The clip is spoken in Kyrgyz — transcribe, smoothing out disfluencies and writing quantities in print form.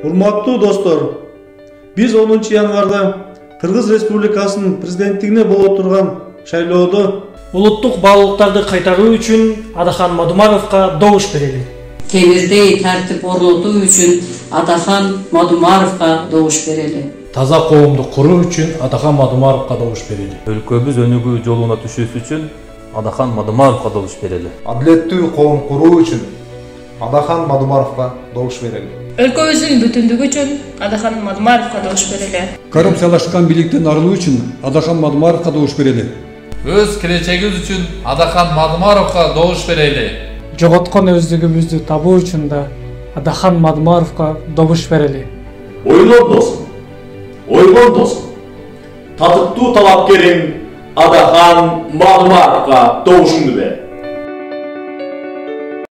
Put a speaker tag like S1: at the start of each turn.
S1: Урматтуу достор, биз 10 январда Кыргыз Республикасынын президенттигине боло турган шайлоодо
S2: улуттук баалуулуктарды кайтаруу үчүн Адахан Мадумаровго добуш берели.
S3: Кемирдей тартип орнотуу үчүн Адахан Мадумаровго добуш берели.
S4: Таза коомду куруу үчүн Адахан Мадумаровго добуш берели.
S5: Өлкөбүз өнүгүү жолуна түшүүсү үчүн Адахан Мадумаровго добуш берели.
S6: Адилеттүү коом куруу үчүн Адахан Мадумаровго добуш берели.
S7: Өлкөбүздүн бүтүндүгү үчүн Адахан Мадумаровго добуш берели.
S8: Коррупциялашкан бийликтен арылуу үчүн Адахан Мадумаровго добуш берели.
S9: Өз келечегибиз үчүн Адахан Мадумаровго добуш берели.
S2: Жоготкон өздүгүбүздү табуу үчүн да Адахан Мадумаровго добуш берели.
S10: Ойгон досум, татыктуу талапкерим Адахан Мадумаровго добушуңду бер.